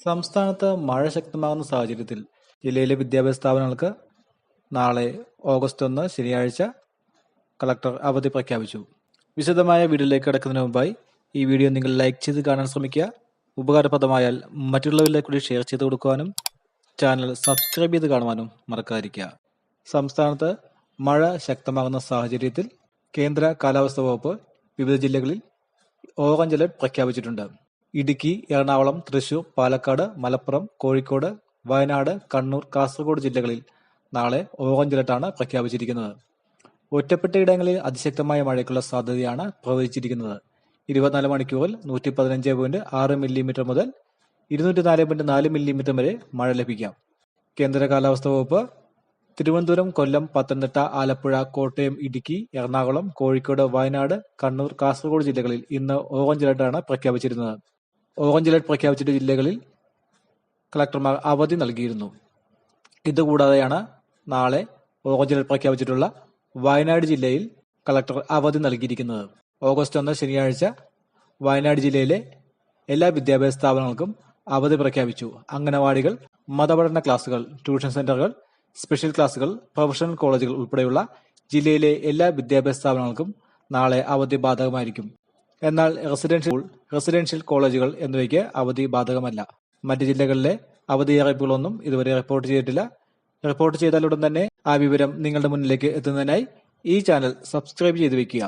സംസ്ഥാനത്ത് മഴ ശക്തമാകുന്ന സാഹചര്യത്തിൽ ജില്ലയിലെ വിദ്യാഭ്യാസ സ്ഥാപനങ്ങൾക്ക് നാളെ ഓഗസ്റ്റ് 1 ശനിയാഴ്ച കളക്ടർ അവധി പ്രഖ്യാപിച്ചു. വിശദമായ വീഡിയോയിലേക്ക് കടക്കുന്നതിന് മുമ്പായി ഈ വീഡിയോ നിങ്ങൾ ലൈക്ക് ചെയ്ത് കാണാൻ ശ്രമിക്കുക. ഉപകാരപ്രദമായാൽ മറ്റുള്ളവരിലേക്ക് കൂടി ഷെയർ ചെയ്ത് കൊടുക്കുവാനും ചാനൽ സബ്സ്ക്രൈബ് ചെയ്ത് കാണുവാനും മറക്കാതിരിക്കുക. സംസ്ഥാനത്ത് മഴ ശക്തമാകുന്ന സാഹചര്യത്തിൽ കേന്ദ്ര കാലാവസ്ഥാ വകുപ്പ് വിവിധ ജില്ലകളിൽ ഓറഞ്ച് അലർട്ട് പ്രഖ്യാപിച്ചിട്ടുണ്ട്. ഇടുക്കി, എറണാകുളം, തൃശൂർ, പാലക്കാട്, മലപ്പുറം, കോഴിക്കോട്, വയനാട്, കണ്ണൂർ, കാസർഗോഡ് ജില്ലകളിൽ നാളെ ഓറഞ്ച് അലർട്ടാണ് പ്രഖ്യാപിച്ചിരിക്കുന്നത്. ഒറ്റപ്പെട്ട ഇടങ്ങളിൽ അതിശക്തമായ മഴയ്ക്കുള്ള സാധ്യതയാണ് പ്രവചിച്ചിരിക്കുന്നത്. 24 മണിക്കൂറിൽ 115.6 മില്ലിമീറ്റർ മുതൽ 204.4 മില്ലിമീറ്റർ വരെ മഴ ലഭിക്കാം. കേന്ദ്ര കാലാവസ്ഥാ വകുപ്പ് തിരുവനന്തപുരം, കൊല്ലം, പത്തനംതിട്ട, ആലപ്പുഴ, കോട്ടയം, ഇടുക്കി, എറണാകുളം, കോഴിക്കോട്, വയനാട്, കണ്ണൂർ, കാസർഗോഡ് ജില്ലകളിൽ ഇന്ന് ഓറഞ്ച് അലർട്ടാണ് പ്രഖ്യാപിച്ചിരുന്നത്. ഓറഞ്ച് അലർട്ട് പ്രഖ്യാപിച്ചിട്ട ജില്ലകളിൽ കളക്ടർമാർ അവധി നൽകിയിരുന്നു. ഇതുകൂടാതെയാണ് നാളെ ഓറഞ്ച് അലർട്ട് പ്രഖ്യാപിച്ചിട്ടുള്ള വയനാട് ജില്ലയിൽ കളക്ടർ അവധി നൽകിയിരിക്കുന്നത്. ഓഗസ്റ്റ് 1 ശനിയാഴ്ച വയനാട് ജില്ലയിലെ എല്ലാ വിദ്യാഭ്യാസ സ്ഥാപനങ്ങൾക്കും അവധി പ്രഖ്യാപിച്ചു. അംഗനവാടികൾ, മതപഠന ക്ലാസുകൾ, ട്യൂഷൻ സെന്ററുകൾ, സ്പെഷ്യൽ ക്ലാസുകൾ, പ്രൊഫഷണൽ കോളേജുകൾ ഉൾപ്പെടെയുള്ള ജില്ലയിലെ എല്ലാ വിദ്യാഭ്യാസ സ്ഥാപനങ്ങൾക്കും നാളെ അവധി ബാധകമായിരിക്കും. എന്നാൽ റെസിഡൻഷ്യൽ കോളേജുകൾ എന്നിവയ്ക്ക് അവധി ബാധകമല്ല. മറ്റ് ജില്ലകളിലെ അവധി അറിയിപ്പുകളൊന്നും ഇതുവരെ റിപ്പോർട്ട് ചെയ്തിട്ടില്ല. റിപ്പോർട്ട് ചെയ്താലുടൻ തന്നെ ആ വിവരം നിങ്ങളുടെ മുന്നിലേക്ക് എത്തുന്നതിനായി ഈ ചാനൽ സബ്സ്ക്രൈബ് ചെയ്ത് വെക്കുക.